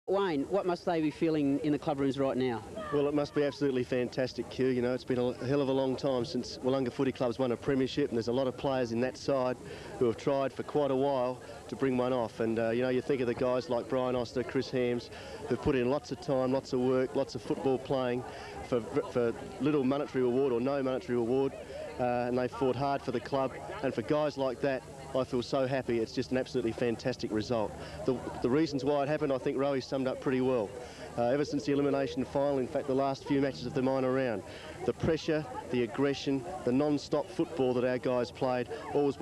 Wayne, what must they be feeling in the club rooms right now? Well, it must be absolutely fantastic, Q. You know, it's been a hell of a long time since Willunga Footy Club's won a premiership, and there's a lot of players in that side who have tried for quite a while to bring one off. And, you know, you think of the guys like Brian Oster, Chris Hams, who've put in lots of time, lots of work, lots of football playing for little monetary reward or no monetary reward, and they fought hard for the club. And for guys like that, I feel so happy. It's just an absolutely fantastic result. The reasons why it happened, I think Rowie summed up pretty well. Ever since the elimination final, in fact the last few matches of the minor round, the pressure, the aggression, the non-stop football that our guys played always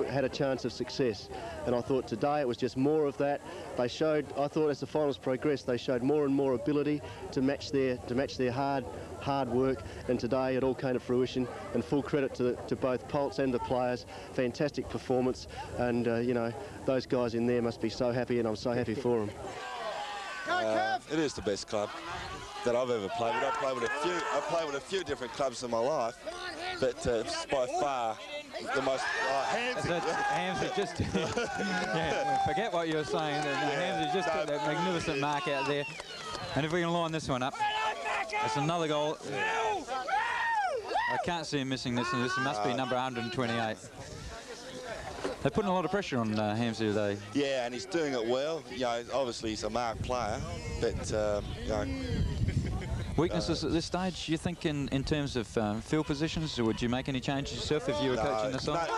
had a chance of success. And I thought today it was just more of that. They showed, I thought as the finals progressed, they showed more and more ability to match their hard work, and today it all came to fruition, and full credit to both Poulter and the players. Fantastic performance, and you know, those guys in there must be so happy, and I'm so happy for them. It is the best club that I've ever played with. I played with a few different clubs in my life, but it's by far the most. Hams has just yeah, forget what you were saying. Hams has just put that magnificent mark out there, and if we can line this one up, it's another goal. I can't see him missing this, and this must be number 128. They're putting a lot of pressure on Hams today. Yeah, and he's doing it well. You know, obviously he's a marked player, but you know. Weaknesses at this stage, you think, in terms of field positions, or would you make any changes yourself if you were coaching the side?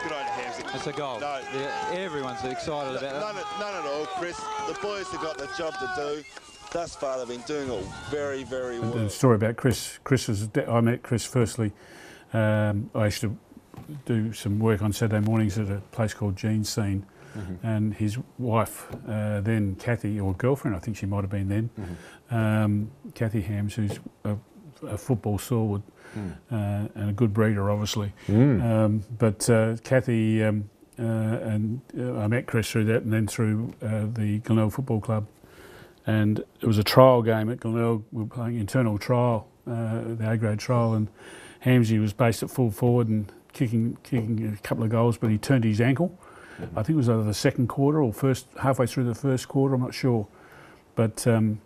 Good on Hams. It's a goal. No. Yeah, everyone's excited about it. None at all, Chris. The boys have got the job to do. Thus far, they've been doing it very, very well. The story about Chris I met Chris firstly. I used to do some work on Saturday mornings at a place called Jean's Scene, and his wife, then Kathie, or girlfriend, I think she might have been then, Kathie Hams, who's a football stalwart and a good breeder, obviously. But Kathie, and I met Chris through that, and then through the Glenelg Football Club. And it was a trial game at Glenelg. We were playing internal trial, the A-grade trial, and Hamsy was based at full forward and kicking a couple of goals, but he turned his ankle. I think it was either the second quarter or halfway through the first quarter, I'm not sure. But and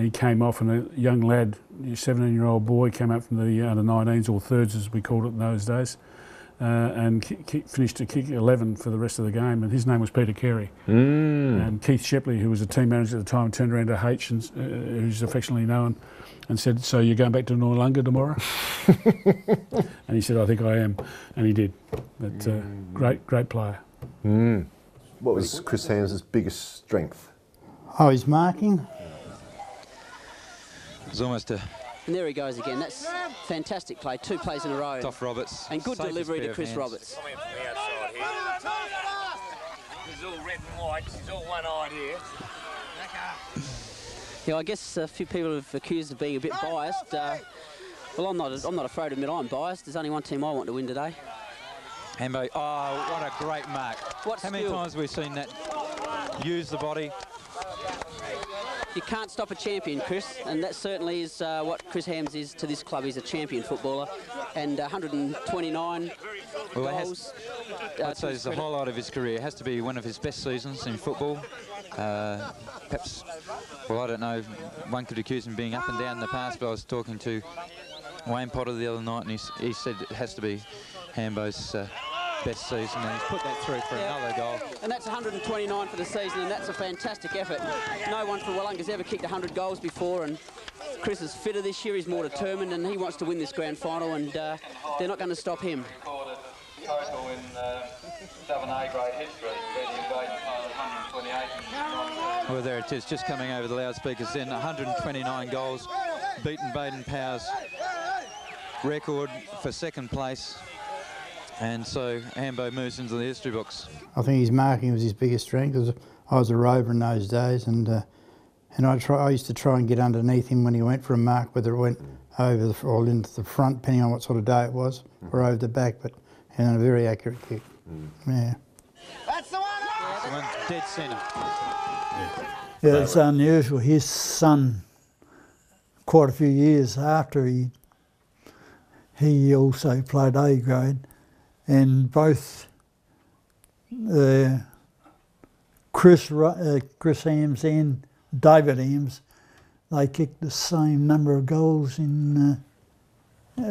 he came off, and a young lad, a 17-year-old boy, came up from the under-19s, or thirds as we called it in those days, and finished to kick 11 for the rest of the game, and his name was Peter Carey. And Keith Shepley, who was the team manager at the time, turned around to H, who's affectionately known, and said, "So you're going back to Willunga tomorrow?" And he said, "I think I am," and he did. But great player. What was Chris Hams' biggest strength? Oh, his marking. It was almost a... And there he goes again. That's fantastic play. 2 plays in a row. Topher Roberts. And good delivery to Chris Roberts. He's all red and white. He's all one-eyed here. Yeah, I guess a few people have accused of being a bit biased. Well, I'm not afraid to admit I'm biased. There's only one team I want to win today. Hambo, oh, what a great mark. How many times have we seen that? Use the body. You can't stop a champion, Chris, and that certainly is what Chris Hams is to this club. He's a champion footballer, and 129 goals. I'd say it's the highlight of his career. It has to be one of his best seasons in football. Perhaps, well, I don't know, one could accuse him of being up and down in the past, but I was talking to Wayne Potter the other night, and he said it has to be Hambo's best season, and he's put that through for another goal. And that's 129 for the season, and that's a fantastic effort. No one from Willunga's ever kicked 100 goals before, and Chris is fitter this year. He's more determined, and he wants to win this grand final, and they're not going to stop him. Total in Southern A-grade history, beating Baden 128. Well, there it is, just coming over the loudspeakers then. 129 goals, beaten Baden Power's record for second place. And so Hambo moves into the history books. I think his marking was his biggest strength, because I was a rover in those days, and I used to try and get underneath him when he went for a mark, whether it went over or into the front, depending on what sort of day it was, or over the back, but a very accurate kick. Yeah. That's the one! That's the one, dead centre. Yeah, it's unusual. His son, quite a few years after he also played A grade, and both Chris Hams and David Hams, they kicked the same number of goals in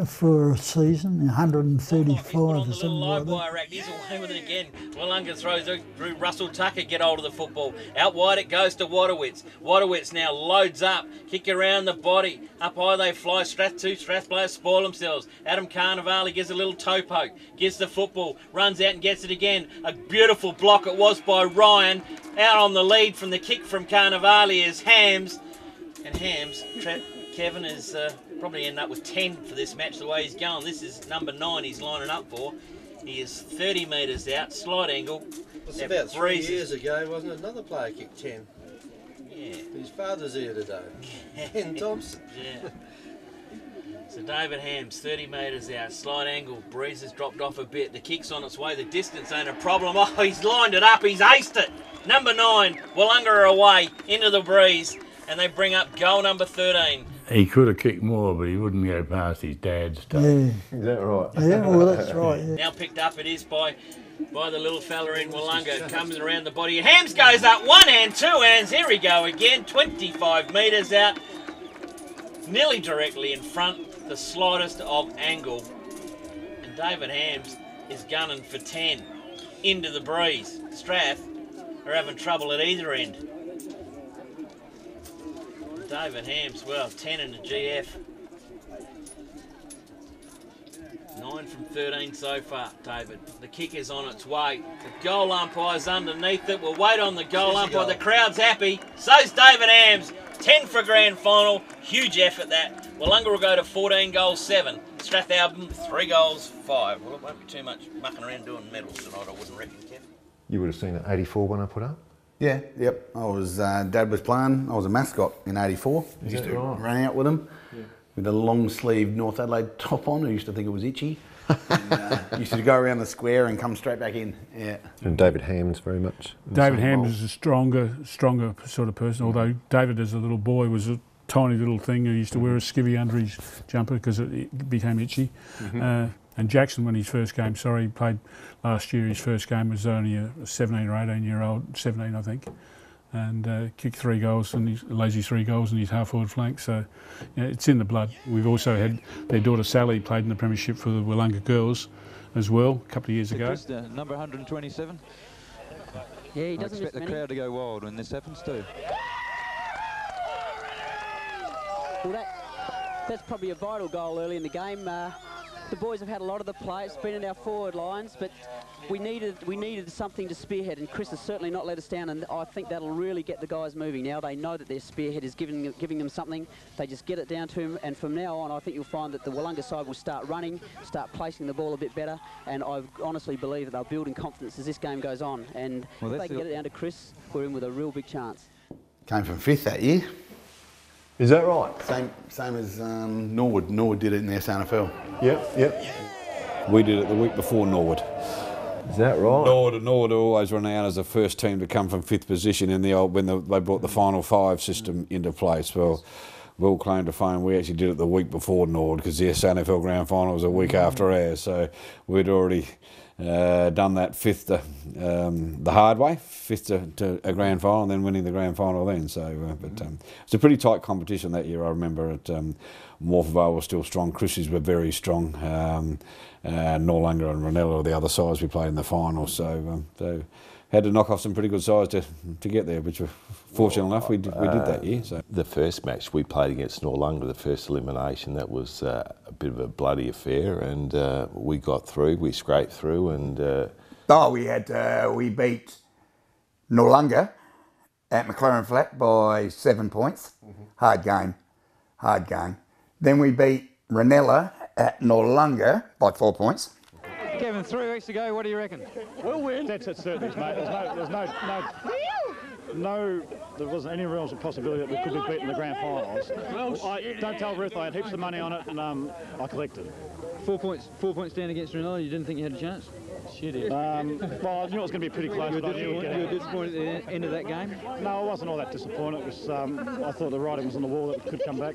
for a season, 135 or something like that. Wire rack. He's away with it again. Willunga throws it through Russell Tucker, get hold of the football. Out wide it goes to Waterwitz. Waterwitz now loads up, kick around the body. Up high they fly. Strath players spoil themselves. Adam Carnivale gives a little toe poke, gives the football, runs out and gets it again. A beautiful block it was by Ryan. Out on the lead from the kick from Carnivale is Hams. And Hams, Kevin is probably end up with 10 for this match the way he's going. This is number 9 he's lining up for. He is 30 metres out, slight angle. It's about 3 years ago, wasn't it? Another player kicked 10. Yeah. His father's here today. And Thompson. Yeah. So David Hams, 30 metres out, slight angle. Breeze has dropped off a bit. The kick's on its way. The distance ain't a problem. Oh, he's lined it up. He's aced it. Number 9, Willunga are away into the breeze. And they bring up goal number 13. He could have kicked more, but he wouldn't go past his dad's stuff. Yeah. Is that right? Yeah, well, that's right. Yeah. Now picked up it is by the little fella in Willunga. Comes around the body. Hams goes up 1 hand, 2 hands. Here we go again. 25 metres out. Nearly directly in front. The slightest of angle. And David Hams is gunning for 10. Into the breeze. Strath are having trouble at either end. David Hams, well, 10 in the GF. 9 from 13 so far, David. The kick is on its way. The goal umpire's underneath it. We'll wait on the goal umpire. The crowd's happy. So's David Hams. 10 for grand final. Huge effort that. Willunga will go to 14 goals, 7. Strathalbyn, 3 goals, 5. Well, it won't be too much mucking around doing medals tonight, I wouldn't reckon, Kev. You would have seen the 84 one I put up? Yeah, yep. I was, Dad was playing. I was a mascot in 84. Is Used that to right? run out with him with a long sleeve North Adelaide top on. I used to think it was itchy. And, used to go around the square and come straight back in. Yeah. And David Hams very much. David Hams is a stronger sort of person, although David as a little boy was a tiny little thing who used to wear a skivvy under his jumper because it became itchy. And Jackson, when his first game, he played last year, his first game was only a 17 or 18 year old, 17 I think, and kicked 3 goals, and he's lazy 3 goals in his half forward flank, so it's in the blood. We've also had their daughter Sally played in the premiership for the Willunga girls as well, a couple of years ago. Number 127. Yeah, he I doesn't expect the crowd to go wild when this happens too. Well, that's probably a vital goal early in the game. The boys have had a lot of the play. It's been in our forward lines, but we needed something to spearhead, and Chris has certainly not let us down, and I think that'll really get the guys moving now. They know that their spearhead is giving them something. They just get it down to him, and from now on I think you'll find that the Willunga side will start running, start placing the ball a bit better, and I honestly believe that they'll build in confidence as this game goes on, and if they can get it down to Chris, we're in with a real big chance. Came from 5th that year. Is that right? Same as Norwood. Norwood did it in the SNFL. Yep. We did it the week before Norwood. Is that right? Norwood always run out as the first team to come from 5th position in the old they brought the Final 5 system into place. Well, we'll claim to fame we actually did it the week before Norwood because the SNFL Grand Final was a week after ours, so we'd already done that 5th the hard way, 5th to a grand final, and then winning the grand final then. So, it's a pretty tight competition that year. I remember it. Morphevale was still strong. Chris's were very strong. Norlunga and Ranella are the other sides we played in the final. So, had to knock off some pretty good sides to get there, which were fortunate enough we did that year. So the first match we played against Norlunga, the first elimination, that was a bit of a bloody affair, and we got through. We scraped through, and we beat Norlunga at McLaren Flat by 7 points. Hard game. Then we beat Ranella at Norlunga by 4 points. Kevin, 3 weeks ago, what do you reckon? We'll win. That's it, certainly, mate. There wasn't any real possibility that we could be beaten in the grand finals. Don't tell Ruth, I had heaps of money on it, and I collected. 4 points down against Ranella. You didn't think you had a chance? Shit. Well, I knew it was going to be pretty close. You were disappointed at the end of that game? No, I wasn't all that disappointed. It was, I thought the writing was on the wall that it could come back.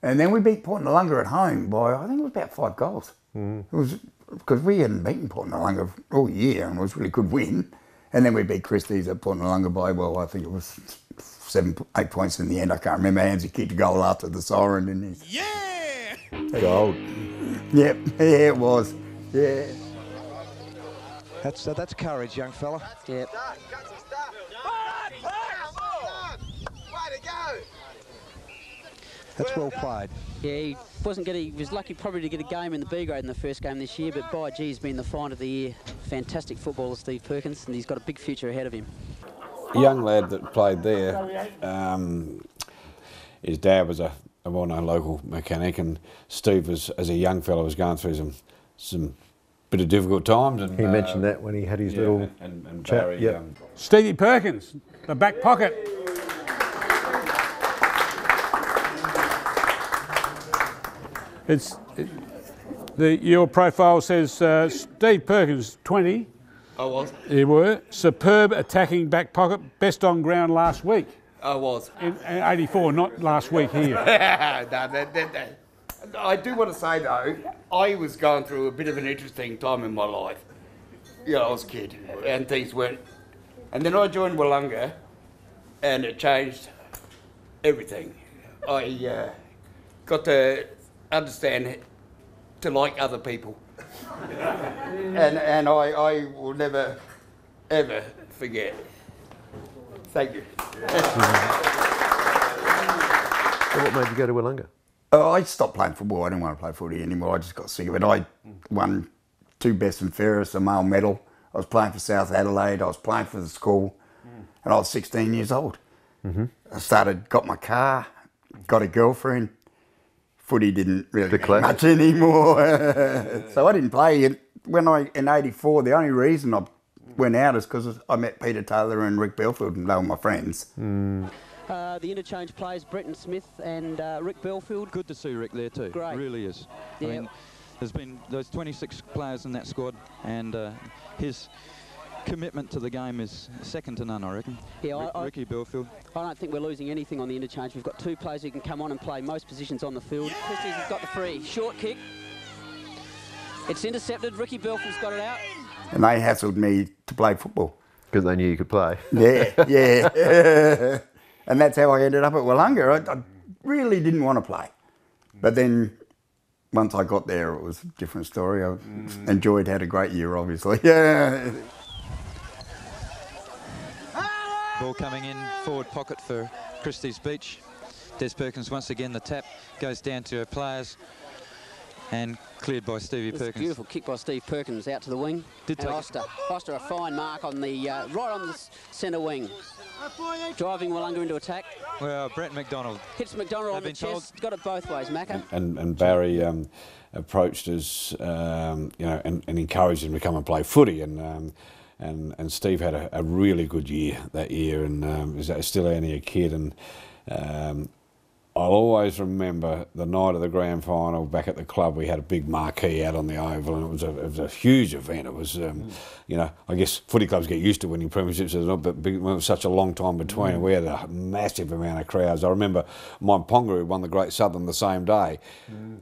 And then we beat Port Noarlunga at home by, I think it was about 5 goals. It was because we hadn't beaten Port Noarlunga all year, and it was a really good win. And then we beat Christie's at Port Wollonga by, well, I think it was 7, 8 points in the end. I can't remember. Hamsy kicked a goal after the siren, didn't he? Yeah! Gold. Yep, yeah, it was. Yeah. That's courage, young fella. Yep. That's well played. Yeah, he was lucky probably to get a game in the B grade in the first game this year, but by gee, he's been the find of the year. Fantastic footballer, Steve Perkins, and he's got a big future ahead of him. A young lad that played there, his dad was a well-known local mechanic, and Steve was, as a young fellow, was going through some bit of difficult times. And he mentioned that when he had his little and chat. Barry, Yep. Stevie Perkins, the back pocket. Your profile says Steve Perkins, 20. I was. You were. Superb attacking back pocket, best on ground last week. I was. In 84, not last week here. I do want to say though, I was going through a bit of an interesting time in my life. I was a kid and things weren't. And then I joined Willunga and it changed everything. I got to understand to like other people. and I will never, ever forget. Thank you. So what made you go to Willunga? I stopped playing football. I didn't want to play footy anymore. I just got sick of it. I won 2 best and fairest, a male medal. I was playing for South Adelaide. I was playing for the school. And I was 16 years old. I got my car, got a girlfriend. Footy didn't really mean much anymore. So I didn't play. In 84, the only reason I went out is because I met Peter Taylor and Rick Belfield, and they were my friends. The interchange players, Brenton Smith and Rick Belfield. Good to see Rick there too. Great. Really is. Yeah. I mean, there's been those 26 players in that squad, and his commitment to the game is second to none, I reckon. Yeah, Ricky Belfield. I don't think we're losing anything on the interchange. We've got 2 players who can come on and play most positions on the field. Christie's has got the free. Short kick. It's intercepted. Ricky Belfield's got it out. And they hassled me to play football. Because they knew you could play. Yeah, yeah. And that's how I ended up at Willunga. I really didn't want to play. But then once I got there, it was a different story. I enjoyed, had a great year, obviously. Yeah. Ball coming in, forward pocket for Christie's Beach. Des Perkins once again, the tap goes down to her players and cleared by Stevie Perkins. Beautiful kick by Steve Perkins out to the wing. Did take Oster a fine mark on the right on the centre wing. Driving Willunga into attack. Well, Brett McDonald. Hits McDonald on the chest. Got it both ways, Macca. And Barry approached us, and encouraged him to come and play footy. And Steve had a really good year that year, and was still only a kid. And I'll always remember the night of the grand final back at the club. We had a big marquee out on the oval, and it was a huge event. It was, I guess footy clubs get used to winning premierships, but it was such a long time between. We had a massive amount of crowds. I remember Monponga, who won the Great Southern the same day.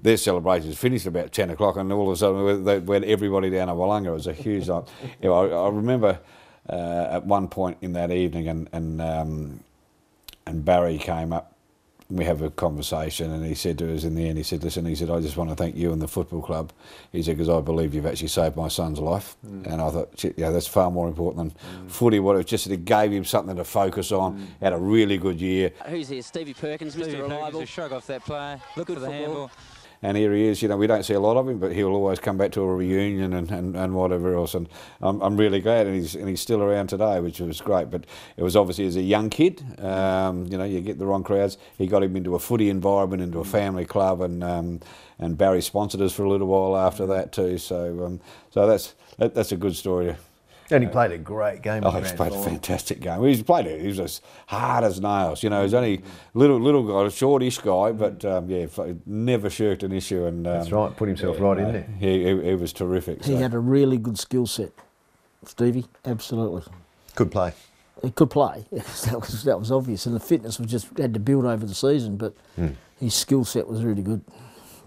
Their celebrations finished about 10 o'clock, and all of a sudden they went everybody down to Willunga. It was a huge night. I remember at one point in that evening, and Barry came up. We have a conversation, and he said to us in the end, he said, listen, he said, I just want to thank you and the football club. He said, because I believe you've actually saved my son's life. And I thought, that's far more important than footy. What it was just that it gave him something to focus on. Had a really good year. Who's here? Stevie Perkins, Mr. Reliable. Perkins, shrug off that player, look for the handball. And here he is, we don't see a lot of him, but he'll always come back to a reunion and whatever else. And I'm really glad, and he's still around today, which was great. But it was obviously as a young kid, you get the wrong crowds. He got him into a footy environment, into a family club, and Barry sponsored us for a little while after that too. So that's a good story. And he played a great game. He's played a fantastic game. He was as hard as nails. He's only little guy, a shortish guy, but never shirked an issue. And that's right, put himself right in there. He was terrific. He had a really good skill set, Stevie. Absolutely. Could play. He could play. that was obvious, and the fitness was just had to build over the season. But his skill set was really good.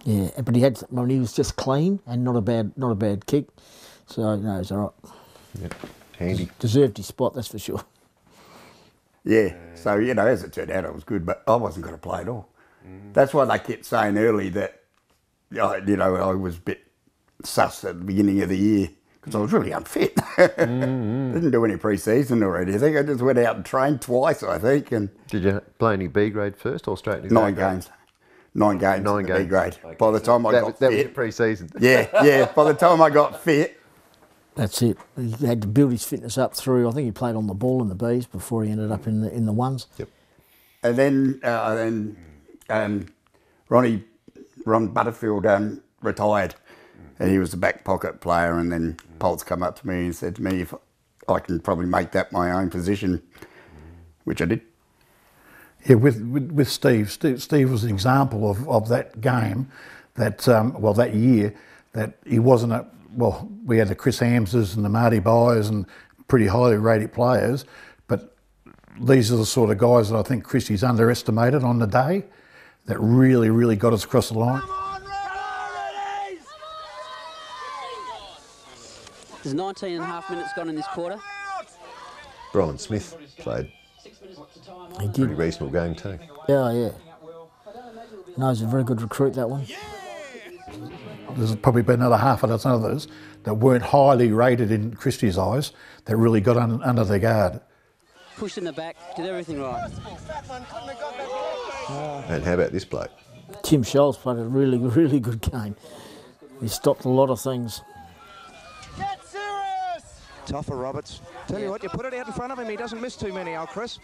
Yeah, but he was just clean and not a bad kick. So no, it's all right. Yep. Handy. Deserved his spot, that's for sure. Yeah, so, you know, as it turned out, it was good, but I wasn't going to play at all. That's why they kept saying early that, you know, I was a bit sus at the beginning of the year because I was really unfit. Didn't do any pre-season or anything. I just went out and trained twice, I think. And Did you play any B grade first or straight into 9 games. 9 games in the B grade. Okay. By the time I got fit. That was your pre-season. Yeah. By the time I got fit. That's it. He had to build his fitness up through. I think he played on the ball in the Bs before he ended up in the ones. Yep. And then Ron Butterfield retired, and he was the back pocket player. And then Poulter come up to me and said to me, if I can probably make that my own position, which I did. Yeah, with Steve. Steve was an example of that game, that that year, that he wasn't we had the Chris Hamses and the Marty Beyers and pretty highly rated players, but these are the sort of guys that I think Christie's underestimated on the day that really, really got us across the line. There's 19 and a half minutes gone in this quarter. Brian Smith played He did. pretty reasonable game too. Yeah. No, he's a very good recruit, that one. There's probably been another half a dozen others that weren't highly rated in Christie's eyes that really got under their guard. Pushed in the back, did everything right. And how about this bloke? Tim Scholes played a really, really good game. He stopped a lot of things. Topher, Roberts. Tell you what, you put it out in front of him, he doesn't miss too many, old Chris.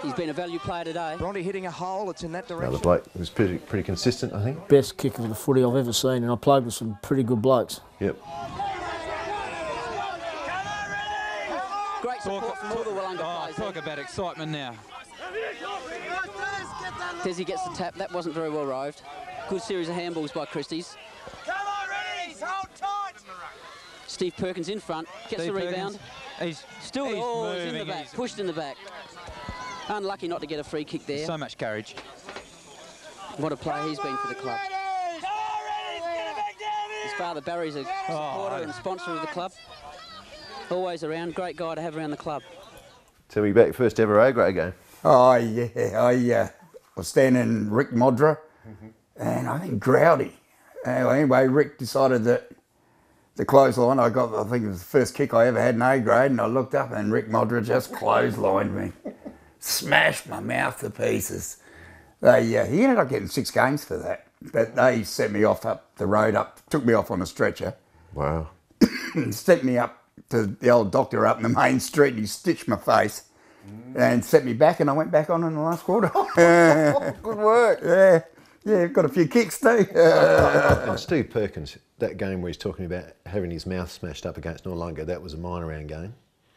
He's been a value player today. Bronte hitting a hole, it's in that direction. Another bloke was pretty consistent, I think. Best kick of the footy I've ever seen, and I played with some pretty good blokes. Yep. Great support from all the Willunga players. Talk about excitement now. Desi gets the tap, that wasn't very well roved. Good series of handballs by Christie's. Steve Perkins in front, gets the rebound. He's in the back, pushed in the back. Unlucky not to get a free kick there. So much courage. What a player he's been for the club. His father Barry's a supporter and sponsor of the club. Always around, great guy to have around the club. Tell me about your first ever A-grade game. Oh, yeah. I was standing Rick Modra and I think Growdy. Anyway, Rick decided that the clothesline, I think it was the first kick I ever had in A grade, and I looked up and Rick Modra just clotheslined me. Smashed my mouth to pieces. He ended up getting 6 games for that, but they sent me off up the road, took me off on a stretcher. Wow. Sent me up to the old doctor up in the main street, and he stitched my face and set me back, and I went back on in the last quarter. Good work. Yeah, got a few kicks too. And Steve Perkins, that game where he's talking about having his mouth smashed up against Noarlunga, that was a minor round game.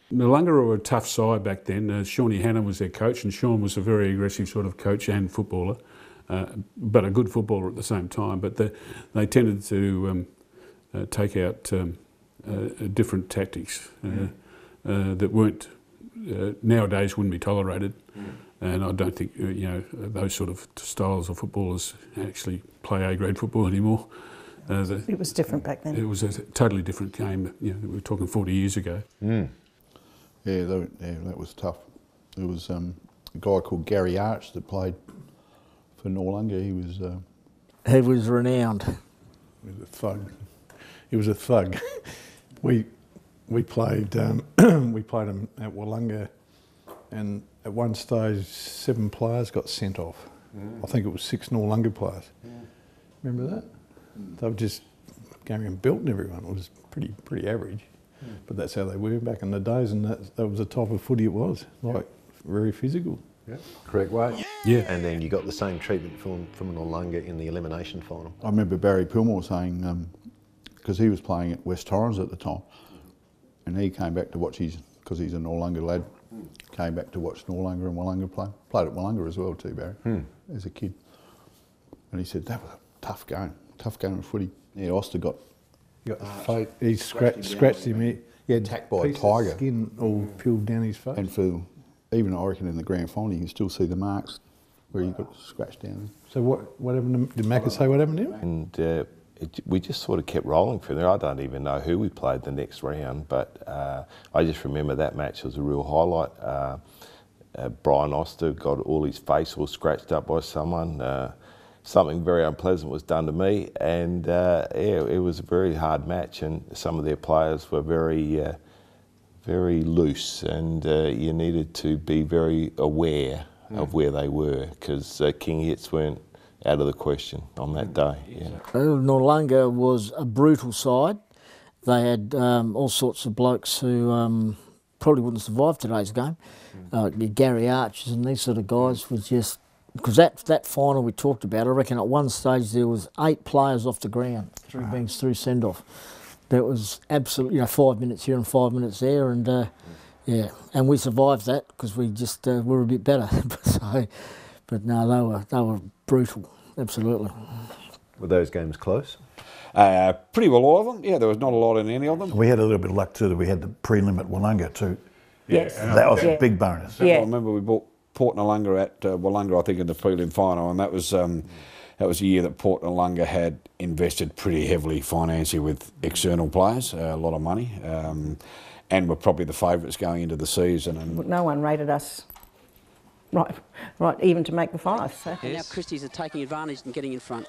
Noarlunga were a tough side back then. Shawnee Hanna was their coach, and Sean was a very aggressive sort of coach and footballer, but a good footballer at the same time. But they tended to take out different tactics that weren't, nowadays wouldn't be tolerated. And I don't think those sort of styles of footballers actually play A-grade football anymore. It was different back then. It was a totally different game. We were talking 40 years ago. Yeah, that was tough. There was a guy called Garry Arch that played for Noarlunga. He was renowned. He was a thug. He was a thug. we played him at Willunga, and at one stage 7 players got sent off. I think it was 6 Noarlunga players. Remember that? They were just going and belting everyone. It was pretty average. But that's how they were back in the days, and that was the type of footy it was, like very physical. Yeah. Correct way. Yeah. And then you got the same treatment from Noarlunga in the elimination final. I remember Barry Pillmore saying, because he was playing at West Torrens at the time, and he came back to watch because he's a Noarlunga lad, came back to watch Noarlunga and Willunga play. Played at Willunga as well too, Barry, as a kid. And he said, that was a tough game of footy. Yeah, Oster got he scratched him. He had attacked by a tiger. Skin all peeled down his face. And for even I reckon in the grand final, you can still see the marks where he got scratched down. So what happened? Did Macca say what happened to him? And we just sort of kept rolling from there. I don't even know who we played the next round, but I just remember that match was a real highlight. Brian Oster got all his face all scratched up by someone. Something very unpleasant was done to me, and yeah, it was a very hard match, and some of their players were very loose, and you needed to be very aware of where they were, because king hits weren't out of the question on that day. Yeah. Noarlunga was a brutal side. They had all sorts of blokes who probably wouldn't survive today's game. Garry Archers and these sort of guys was just, because that final we talked about, I reckon at one stage there was 8 players off the ground through send-off. That was absolutely, 5 minutes here and 5 minutes there, and yeah, and we survived that because we just were a bit better. But no, they were brutal, absolutely. Were those games close? Pretty well all of them. Yeah, there was not a lot in any of them. We had a little bit of luck too that we had the prelim at Willunga too. Yes. That was a big bonus. I remember we bought Port Noarlunga at Willunga, I think, in the prelim final, and that was a year that Port Noarlunga had invested pretty heavily financially with external players, a lot of money, and were probably the favourites going into the season. And No one rated us right, even to make the finals. So. And now Christie's are taking advantage and getting in front.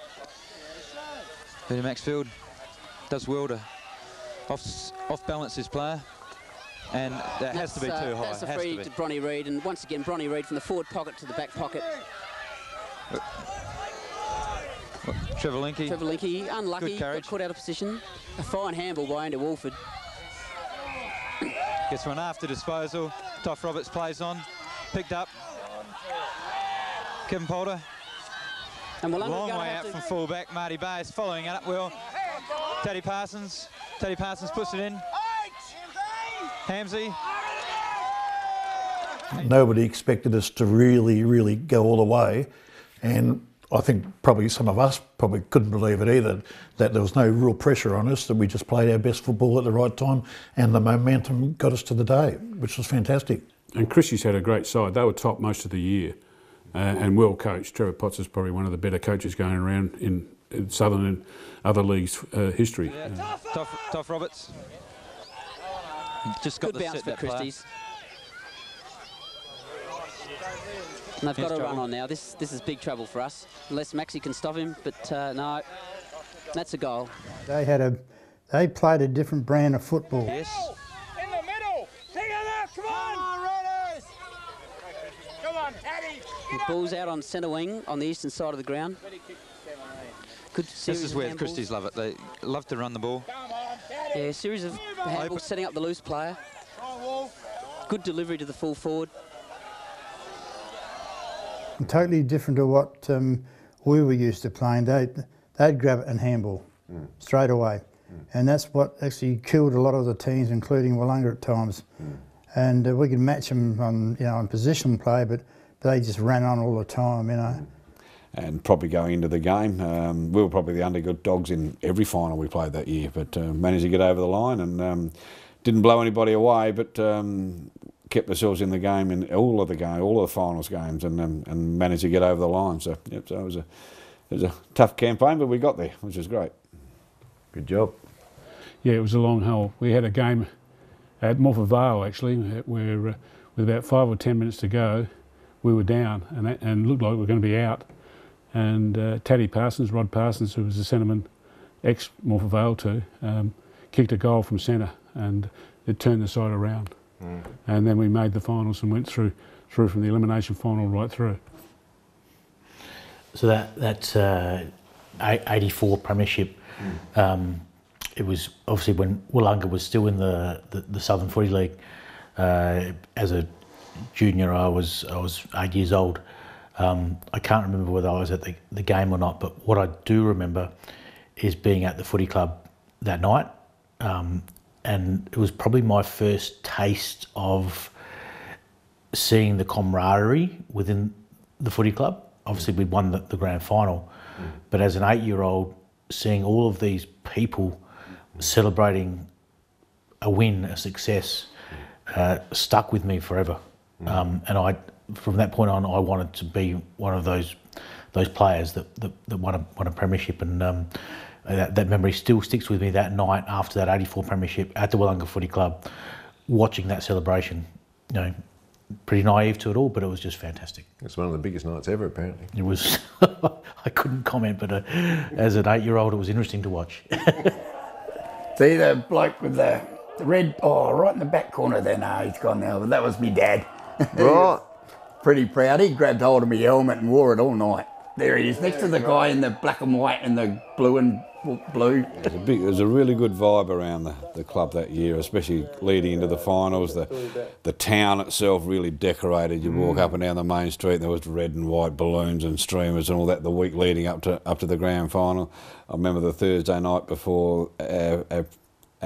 Peter Maxfield does well to off-balance his player. And that has to be too high. That's a free to Bronny Reid, and once again Bronny Reid from the forward pocket to the back pocket. Trevor Linke, unlucky, got caught out of position. A fine handball by Andy Woolford. Gets one after disposal. Topher Roberts plays on, picked up. Kevin Poulter. And long way out from fullback. Marty Bayer's following it up well. Teddy Parsons puts it in. Hamsey. Nobody expected us to really go all the way, and I think probably some of us probably couldn't believe it either, that there was no real pressure on us, that we just played our best football at the right time, and the momentum got us to the day, which was fantastic. And Christie's had a great side. They were top most of the year, and well coached. Trevor Potts is probably one of the better coaches going around in Southern and other leagues' history. Yeah. Topher Roberts. Just got good bounce for Christie's. And they've got a run on now. This is big trouble for us. Unless Maxie can stop him, but no, that's a goal. They played a different brand of football. Yes. In the middle. Together. Come on, Raiders. Come on, Teddy. The ball's out on centre wing on the eastern side of the ground. Good this is where Christie's love it. They love to run the ball. Yeah, a series of handballs setting up the loose player. Good delivery to the full forward. Totally different to what we were used to playing. They'd grab it and handball straight away. And that's what actually killed a lot of the teams, including Willunga at times. And we could match them on position play, but they just ran on all the time, And probably going into the game, we were probably the underdogs in every final we played that year, but managed to get over the line and didn't blow anybody away, but kept ourselves in the game in all of the finals games, and managed to get over the line. So, yep, so it was a tough campaign, but we got there, which was great. Good job. Yeah, it was a long haul. We had a game at Verrall actually, where with about 5 or 10 minutes to go, we were down and looked like we were going to be out. And Rod Parsons, who was a centreman, ex-Morpher too, kicked a goal from centre, and it turned the side around. And then we made the finals and went through from the elimination final right through. So that's 84 premiership. It was obviously when Willunga was still in the Southern Footy League. As a junior, I was 8 years old. I can't remember whether I was at the game or not, but what I do remember is being at the footy club that night, and it was probably my first taste of seeing the camaraderie within the footy club. Obviously we won the grand final, but as an 8-year-old, seeing all of these people celebrating a win, a success, stuck with me forever. And from that point on, I wanted to be one of those players that won a premiership, and that memory still sticks with me that night after that 84 premiership at the Willunga Footy Club, watching that celebration. You know, pretty naive to it all, but it was just fantastic. It's one of the biggest nights ever, apparently. It was. I couldn't comment, but as an 8-year-old, it was interesting to watch. See the bloke with the red, right in the back corner there. No, he's gone now, but that was me dad. Right. Pretty proud. He grabbed hold of my helmet and wore it all night. There he is, next to the guy in the black and white and the blue and blue. There was a really good vibe around the club that year, especially leading into the finals. The town itself really decorated. You walk up and down the main street, and there was red and white balloons and streamers and all that the week leading up to the grand final. I remember the Thursday night before our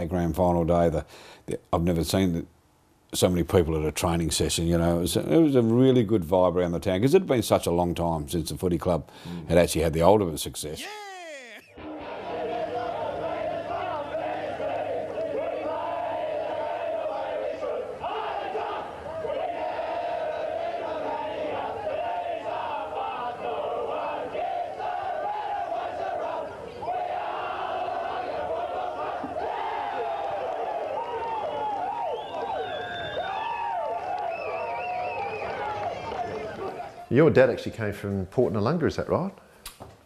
grand final day. I've never seen so many people at a training session. You know, it was a really good vibe around the town because it had been such a long time since the footy club had actually had the ultimate success. Your dad actually came from Port Noarlunga, is that right?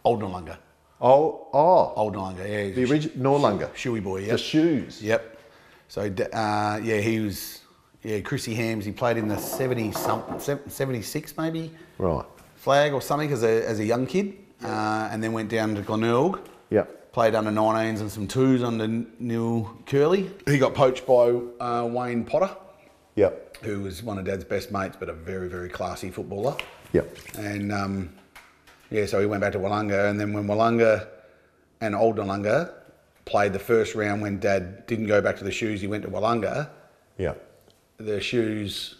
Old Noarlunga. Oh. Old Noarlunga, yeah. The original Noarlunga? Shoey boy, yeah. The shoes? Yep. So, he was, Chrissy Hams, he played in the 76 maybe? Right. Flag or something as a young kid, and then went down to Glenelg. Yep. Played under 19s and some 2s under Neil Curley. He got poached by Wayne Potter. Yep. Who was one of Dad's best mates, but a very, very classy footballer. Yep. And so he went back to Willunga, and then when Willunga and Old Noarlunga played the first round when Dad didn't go back to the shoes, he went to Willunga. Yeah. The shoes,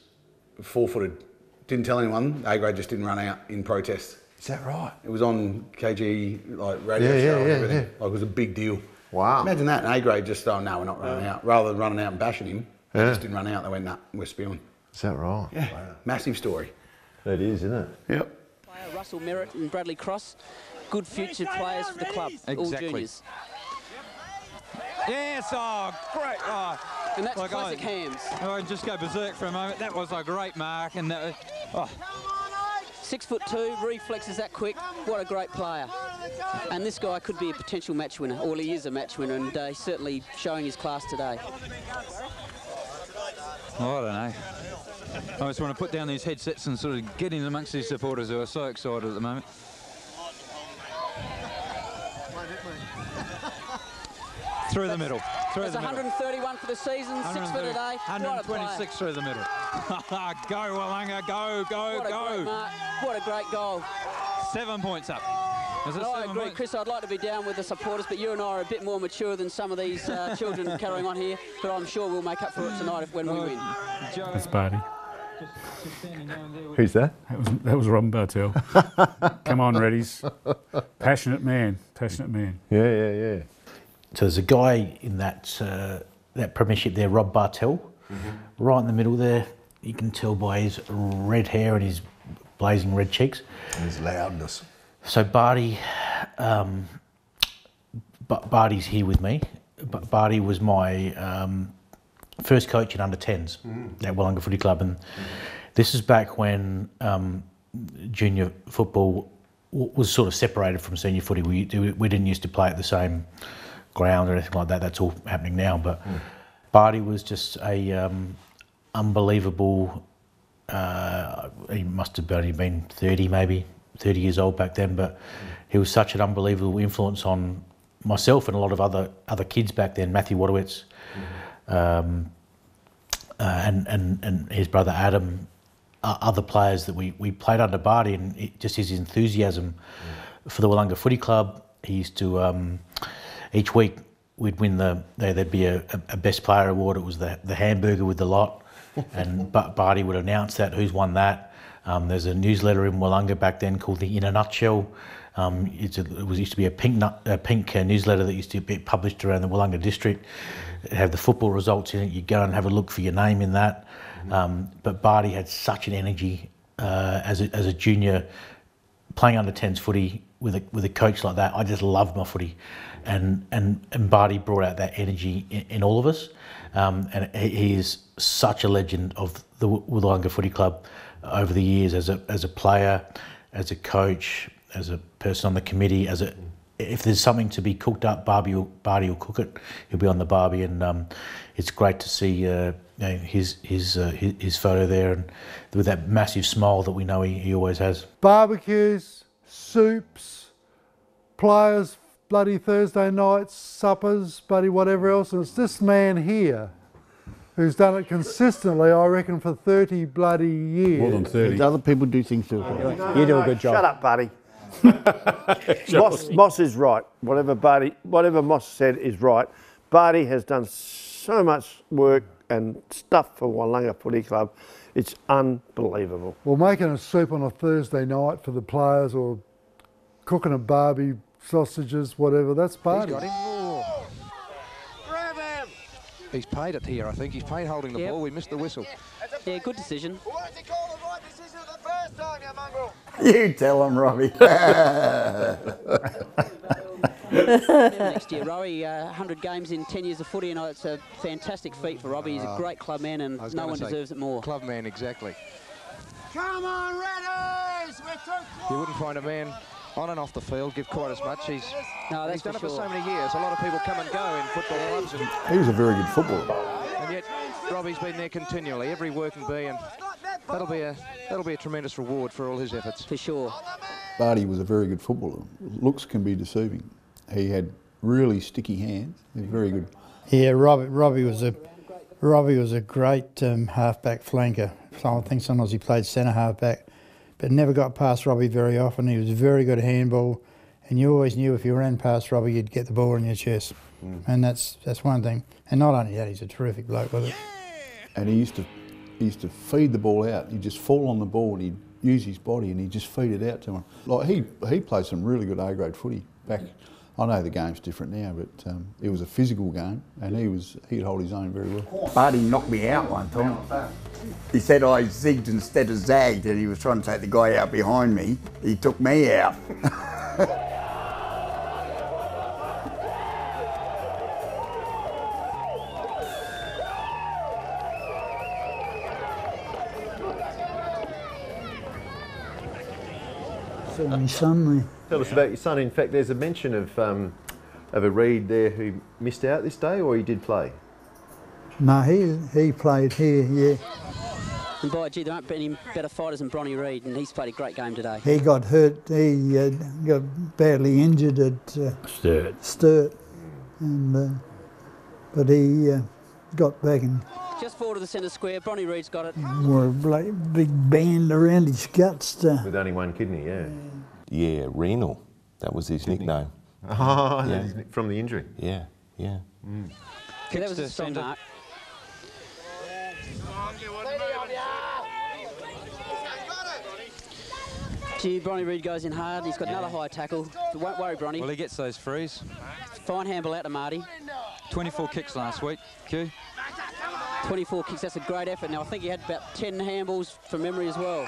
4-footed, didn't tell anyone. A grade just didn't run out in protest. Is that right? It was on KG radio show and everything. Yeah. Like it was a big deal. Wow. Imagine that. An A grade just we're not running out. Rather than running out and bashing him, they just didn't run out. They went, nah, we're spewing. Is that right? Yeah. Wow. Massive story. That is, isn't it? Yep. Russell Merritt and Bradley Cross, good future players for the club, all juniors. Yes, great. And that's classic Hams. I just go berserk for a moment. That was a great mark. And that was, 6'2", reflexes that quick. What a great player. And this guy could be a potential match winner, or he is a match winner, and he's certainly showing his class today. I don't know. I just want to put down these headsets and sort of get in amongst these supporters who are so excited at the moment. Through the middle. That's 131 for the season, 6 for today. 126 through the middle. Go, Willunga, go. Great mark. What a great goal. 7 points up. I agree, Chris, I'd like to be down with the supporters, but you and I are a bit more mature than some of these children carrying on here, but I'm sure we'll make up for it tonight when we win. That's Barty. Who's that? That was Robin Bartel. Come on, Reddies. Passionate man. Yeah. So there's a guy in that premiership there, Rob Bartel, right in the middle there. You can tell by his red hair and his blazing red cheeks. And his loudness. So Barty, Barty's here with me. Barty was my first coach in under-10s at Willunga Footy Club, and this is back when junior football was sort of separated from senior footy. We didn't used to play at the same ground or anything like that. That's all happening now. But Barty was just a unbelievable. He must have only been 30 years old back then, but he was such an unbelievable influence on myself and a lot of other kids back then. Matthew Wadowitz, and his brother Adam, other players that we played under Barty, and just his enthusiasm for the Willunga Footy Club. He used to each week we'd win there'd be a best player award. It was the hamburger with the lot, and Barty would announce that who's won that. There's a newsletter in Willunga back then called the In a Nutshell. It used to be a pink newsletter that used to be published around the Willunga district. It had the football results in it. You go and have a look for your name in that. But Barty had such an energy as a junior, playing under 10s footy with a coach like that, I just loved my footy, and Barty brought out that energy in all of us, and he is such a legend of the Willunga Footy Club over the years as a player, as a coach, as a person on the committee, if there's something to be cooked up, Barty will cook it. He'll be on the barbie, and it's great to see his photo there, and with that massive smile that we know he always has. Barbecues, soups, players, bloody Thursday nights, suppers, bloody whatever else, and it's this man here who's done it consistently, I reckon, for 30 bloody years. More than 30. Other people do things too. You do a good job. Shut up, Barty. Moss is right. Whatever Moss said is right. Barty has done so much work and stuff for Willunga Footy Club. It's unbelievable. Well, making a soup on a Thursday night for the players, or cooking a barbie, sausages, whatever, that's Barty. He's got him. Grab him. He's paid it here, I think. He's paid holding the ball. We missed the whistle. Yeah, good decision. You tell him, Robbie. Next year, Robbie, 100 games in 10 years of footy, and it's a fantastic feat for Robbie. He's a great club man, and no one deserves it more. Club man, exactly. Come on, Redders! We're too close. You wouldn't find a man on and off the field give quite as much. He's done it for sure. so many years. A lot of people come and go in football clubs. He was a very good footballer. And yet, Robbie's been there continually, every working bee, and that'll be a tremendous reward for all his efforts. For sure. Barty was a very good footballer. Looks can be deceiving. He had really sticky hands. He was very good. Yeah, Robbie was a great halfback flanker. I think sometimes he played centre halfback, but never got past Robbie very often. He was very good at handball, and you always knew if you ran past Robbie, you'd get the ball in your chest. And that's one thing. And not only that, he's a terrific bloke with it. And he used to feed the ball out. He'd just fall on the ball and he'd use his body and he'd just feed it out to him. Like he played some really good A-grade footy back. I know the game's different now, but it was a physical game, and he'd hold his own very well. Barty knocked me out one time. He said I zigged instead of zagged, and he was trying to take the guy out behind me. He took me out. So my son there. Tell us about your son. In fact, there's a mention of a Reed there who missed out this day, or he did play? No, he played here, yeah. And by gee, there aren't any better fighters than Bronny Reid, and he's played a great game today. He got hurt. He got badly injured at Sturt, and but he got back and just forward to the centre square. Bronny Reid's got it. wore a big band around his guts. With only one kidney, yeah. Yeah, renal. That was his nickname. Oh, yeah. From the injury? Yeah, yeah. Okay, that was a strong mark. Gee, Bronny Reid goes in hard. He's got another high tackle. Won't worry, Bronny. Well, he gets those frees. Fine handball out to Marty. 24 kicks last week, Q. 24 kicks, that's a great effort. Now, I think he had about 10 handballs from memory as well.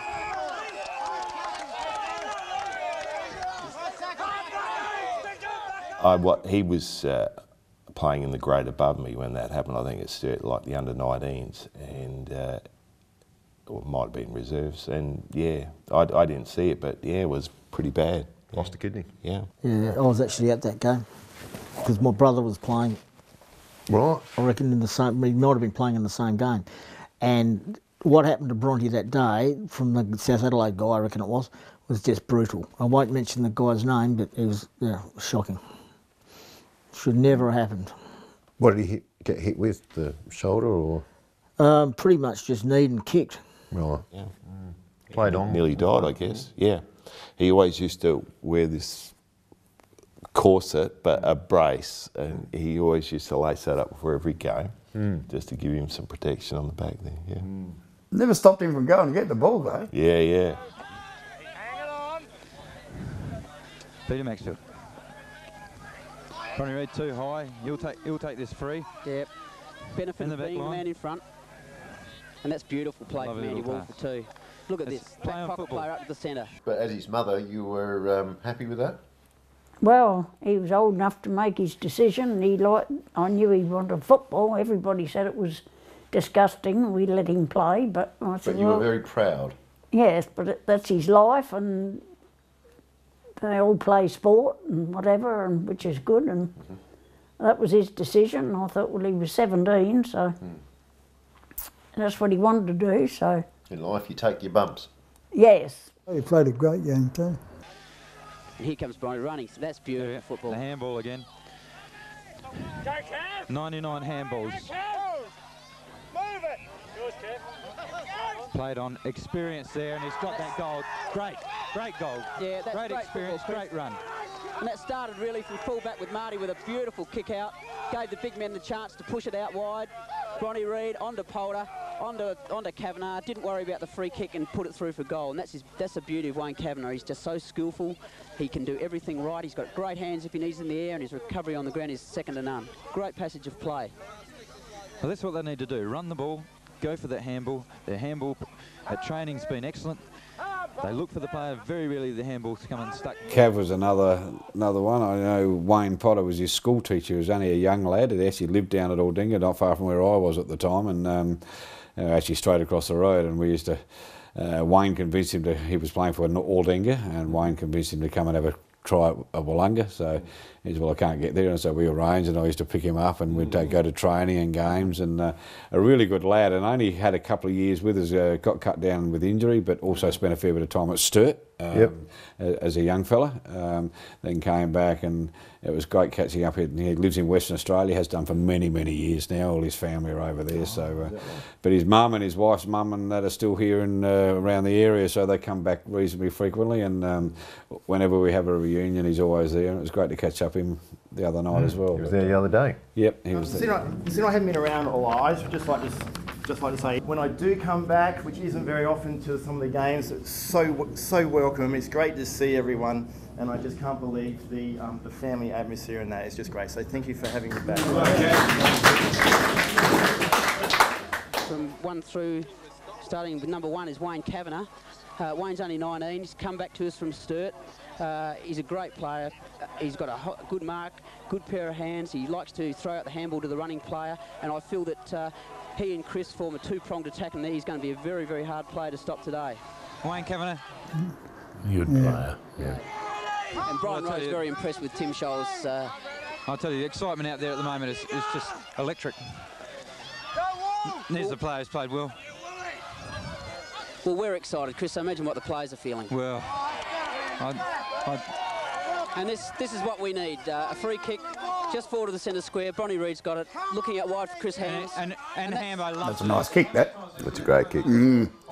He was playing in the grade above me when that happened. I think it's like the under-19s, and or it might have been reserves. And yeah, I didn't see it, but yeah, it was pretty bad. Lost a kidney. Yeah. Yeah, I was actually at that game because my brother was playing. Right. I reckon in the same. He might have been playing in the same game, and what happened to Bronte that day from the South Adelaide guy, I reckon it was just brutal. I won't mention the guy's name, but it was shocking. Should never have happened. What did he get hit with? The shoulder or? Pretty much just kneed and kicked. Right. Yeah. Played on. Nearly died, I guess. Yeah. He always used to wear this corset, but a brace, and he always used to lace that up before every game, just to give him some protection on the back there. Yeah. Never stopped him from going to get the ball though. Yeah, yeah. Peter Maxfield. Bronny Reid too high. He'll take this free. Yep. Benefit of being the man in front. And that's beautiful play from Andy Woolford too. Look at this. Back pocket player up to the centre. But as his mother, you were happy with that? Well, he was old enough to make his decision. I knew he wanted football. Everybody said it was disgusting. We let him play, but I said, But you were very proud. Yes, but that's his life, and they all play sport and whatever, and which is good, and that was his decision. I thought, well, he was 17, so that's what he wanted to do. So in life, you take your bumps. Yes. He played a great game too. And here comes Barty running. So that's beautiful football. The handball again. 99 handballs. Move it. Yours, Kev. Played on experience there, and he's got that goal. Great goal. Yeah, that's great experience, football, great run. And that started really from full-back with Marty with a beautiful kick out. Gave the big men the chance to push it out wide. Bronny Reid onto Poulter, onto Kavanagh. Didn't worry about the free kick and put it through for goal. And that's the beauty of Wayne Kavanagh. He's just so skillful. He can do everything right. He's got great hands if he needs in the air, and his recovery on the ground is second to none. Great passage of play. Well, that's what they need to do. Run the ball, go for that handball. Their handball at training's been excellent. They look for the player. Very rarely the handball's come unstuck. Cav was another one. I know Wayne Potter was his school teacher. He was only a young lad. He actually lived down at Aldinga, not far from where I was at the time, and actually straight across the road. And we used to. Wayne convinced him to. He was playing for Aldinga, and Wayne convinced him to come and have a try at Willunga. So he said, well, I can't get there, and so we arranged, and I used to pick him up, and we'd go to training and games, and a really good lad, and only had a couple of years with us, got cut down with injury, but also spent a fair bit of time at Sturt as a young fella, then came back, and it was great catching up. He lives in Western Australia, has done for many, many years now. All his family are over there. But his mum and his wife's mum and that are still here and around the area, so they come back reasonably frequently. And whenever we have a reunion, he's always there. And it was great to catch up him the other night as well. He was there the other day. Yep, he was there. Since I haven't been around all eyes, just like to say, when I do come back, which isn't very often to some of the games, it's so welcome. It's great to see everyone, and I just can't believe the family atmosphere and that. It's just great. So thank you for having me back. From 1 through, starting with number 1 is Wayne Kavanagh. Wayne's only 19. He's come back to us from Sturt. He's a great player. He's got a good mark, good pair of hands. He likes to throw out the handball to the running player, and I feel that he and Chris form a two-pronged attack, and he's going to be a very, very hard player to stop today. Wayne Kavanagh. Good player. Yeah. And Brian Rowe's very impressed with Tim Scholes. I'll tell you, the excitement out there at the moment is just electric. There's the players played well. Well, we're excited, Chris. So imagine what the players are feeling. Well, and this is what we need. A free kick just forward to the centre square. Bronny Reid's got it. Looking out wide for Chris Hams. And Ham, I love That's a nice kick, that. That's a great kick.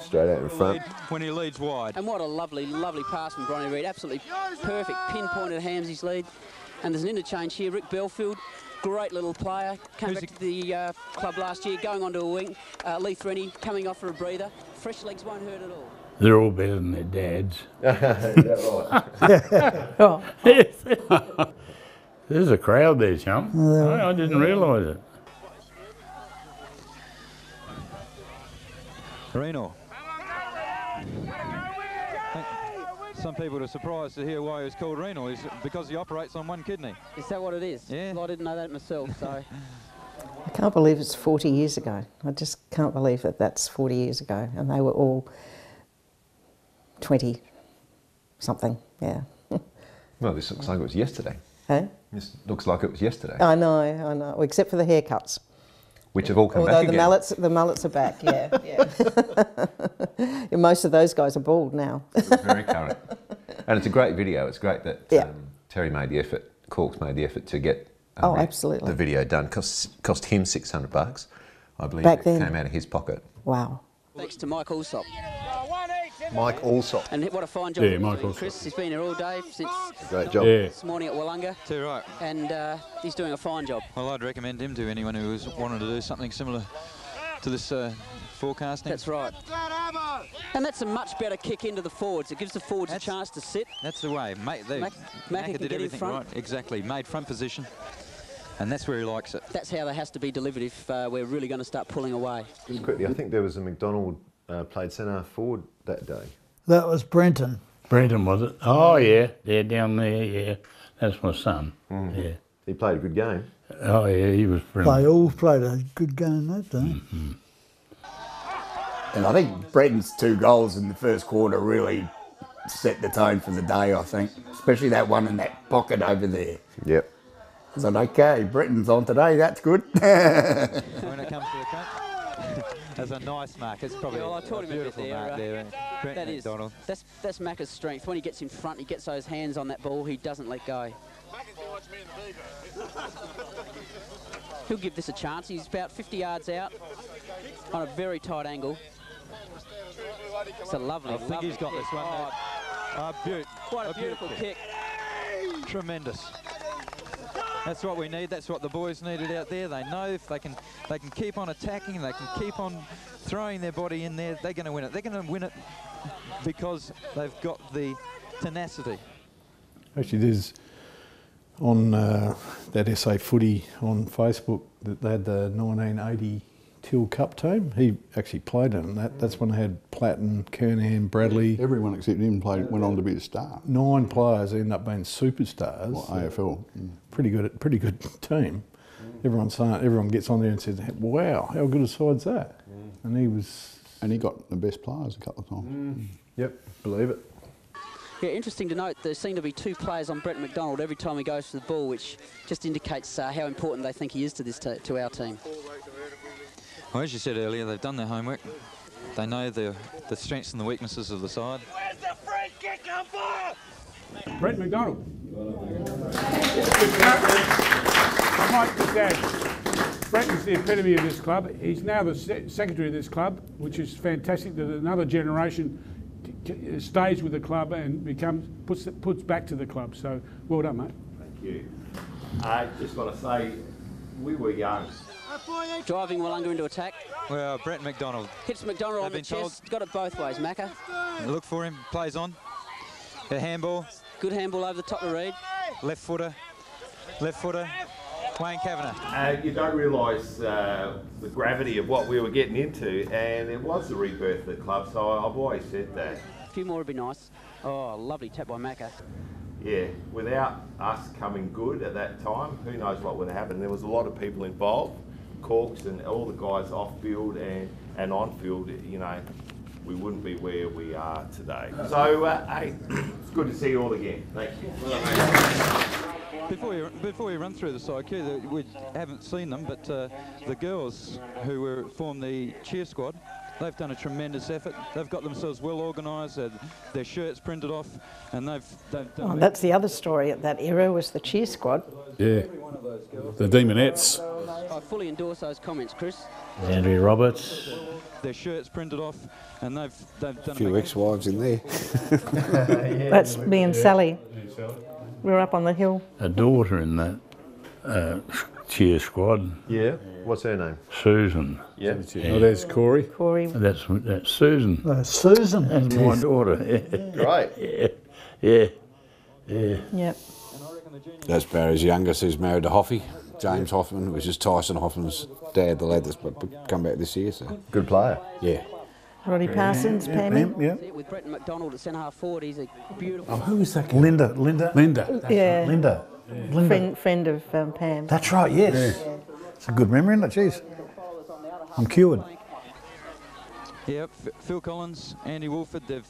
Straight out in front. When he leads wide. And what a lovely, lovely pass from Bronny Reid. Absolutely perfect. Pinpointed Hamsy's lead. And there's an interchange here. Rick Belfield, great little player. Came back to the club last year, going on to a wing. Leith Rennie coming off for a breather. Fresh legs won't hurt at all. They're all better than their dads. Is that right? There's a crowd there, Chum. I didn't realise it. Reno. Some people are surprised to hear why he was called renal. Is because he operates on one kidney. Is that what it is? Yeah. Well, I didn't know that myself, so... I can't believe it's 40 years ago. I just can't believe that that's 40 years ago. And they were all 20-something, yeah. Well, this looks like it was yesterday. Hey? This looks like it was yesterday. I know. Well, except for the haircuts. Which have all come back again. Although the mullets are back, yeah. Yeah, most of those guys are bald now. Very current. And it's a great video. It's great that Terry made the effort, Corks made the effort to get absolutely. the video done. Cost him $600, I believe. Back then. Came out of his pocket. Wow. Thanks to Mike Allsop. Mike Allsop. And what a fine job. Yeah, Mike Allsop. Chris, he's been here all day since great job. This morning at Willunga. Too right. And he's doing a fine job. Well, I'd recommend him to anyone who was wanting to do something similar to this forecasting. That's right. And that's a much better kick into the forwards. It gives the forwards a chance to sit. That's the way. Macca did everything right. Exactly. Made front position. And that's where he likes it. That's how they has to be delivered if we're really going to start pulling away. Just quickly, I think there was a McDonald played centre forward that day. That was Brenton. Brenton, was it? Oh, yeah. They're down there, yeah. That's my son, yeah. He played a good game. Oh, yeah, he was brilliant. They all played a good game that day. And I think Brenton's 2 goals in the first quarter really set the tone for the day, I think. Especially that one in that pocket over there. Yep. I said, okay, Brenton's on today, that's good. When it comes to the cut, that's a nice mark. It's probably I taught a him a bit beautiful mark there. That is. McDonald. That's Macca's strength. When he gets in front, he gets those hands on that ball, he doesn't let go. He'll give this a chance. He's about 50 yards out on a very tight angle. It's a lovely, I think he's got this one. Quite a beautiful kick. Tremendous. That's what we need. That's what the boys needed out there. They know if they can keep on attacking, they can keep on throwing their body in there, they're going to win it. They're going to win it because they've got the tenacity. Actually, there's on that SA Footy on Facebook that they had the 1980 Till Cup team. He actually played in that. That's when they had Platten, Kernahan, Bradley. Everyone except him went on to be a star. 9 players ended up being superstars. Well, AFL. Pretty good team. Everyone gets on there and says, "Wow, how good a side's that?" And he got the best players a couple of times. Yep, believe it. Yeah, interesting to note, there seem to be 2 players on Brenton McDonald every time he goes for the ball, which just indicates how important they think he is to this to our team. Well, as you said earlier, they've done their homework. They know the strengths and the weaknesses of the side. Where's the free kick come for? Brenton McDonald. I might just add, Brenton's the epitome of this club. He's now the secretary of this club, which is fantastic that another generation stays with the club and puts back to the club. So well done, mate. Thank you. I just want to say, we were young. Driving Willunga into attack. Well, Brenton McDonald. Hits McDonald on the chest. Got it both ways, Macca. Look for him, plays on. A handball. Good handball over the top of Reed. Left footer. Wayne Kavanagh. You don't realise the gravity of what we were getting into, and it was the rebirth of the club, so I've always said that. A few more would be nice. Oh, lovely tap by Macca. Yeah, without us coming good at that time, who knows what would have happened. There was a lot of people involved, Corks and all the guys off field and on field, you know, we wouldn't be where we are today. So, hey, it's good to see you all again. Thank you. Before you run through the side, we haven't seen them, but the girls who formed the cheer squad, they've done a tremendous effort. They've got themselves well organised, their shirts printed off, and they've done... Oh, that's the other story at that era, was the cheer squad. Yeah, the Demonettes. I fully endorse those comments, Chris. Andrew Roberts. Their shirts printed off, and they've done... A few ex-wives in there. That's me and Sally. We were up on the hill. A daughter in that cheer squad. Yeah. What's her name? Susan. Yeah. Oh, there's Corey. Corey. That's Susan. Susan. That's my daughter. Right. Yeah. Yep. That's Barry's youngest, who's married to Hoffy. James Hoffman, which is Tyson Hoffman's dad, the lad that's come back this year. So good player. Yeah. Roddy Parsons, Pammy. Yeah. With Brenton McDonald at centre half forward, he's a beautiful... Oh, who is that? Linda. Yeah. Linda. Friend of Pam. That's right, yes. Yeah. It's a good memory, isn't it? Jeez. I'm cured. Yeah, Phil Collins, Andy Woolford, they've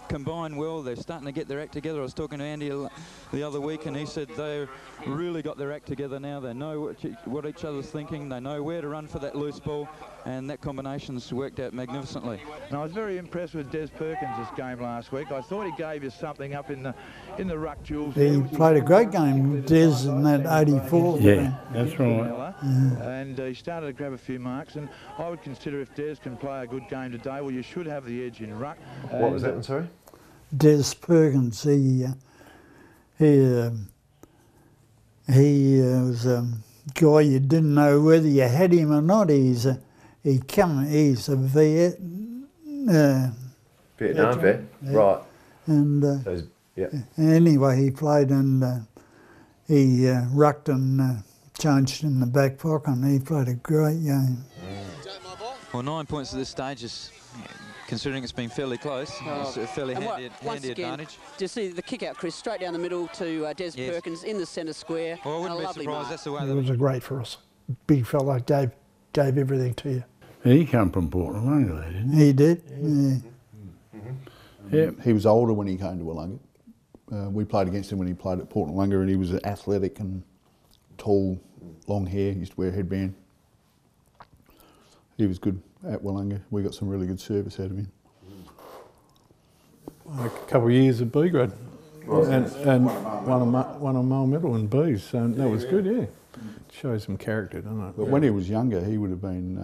combined well. They're starting to get their act together. I was talking to Andy the other week, and he said they've really got their act together now. They know what each other's thinking. They know where to run for that loose ball, and that combination's worked out magnificently. And I was very impressed with Des Perkins this game last week. I thought he gave you something up in the ruck, Jules. He played a great game with Des in that 84. Yeah, that's right. And he started to grab a few marks, and I would consider if Des can play a good game today, well, you should have the edge in ruck. What was that one, sorry? Des Perkins, he was a guy you didn't know whether you had him or not. He's a Vietnam vet, right. And yeah. Anyway, he played and he rucked and changed in the back pocket, and he played a great game. Well, 9 points at this stage is, considering it's been fairly close, it's a fairly handy advantage. Do you see the kick out, Chris, straight down the middle to Des Perkins in the centre square? Well, I wouldn't be surprised. That's the way It was a great for us. Big fella, gave everything to you. He come from Portland, didn't he? He did, yeah. Yeah, he was older when he came to Willunga. We played against him when he played at Port Willunga, and he was athletic and tall, long hair. He used to wear a headband. He was good at Willunga. We got some really good service out of him. A couple of years of B grade, and won a male medal in Bs, so that was good. Yeah, shows some character, doesn't it? But when he was younger, he would have been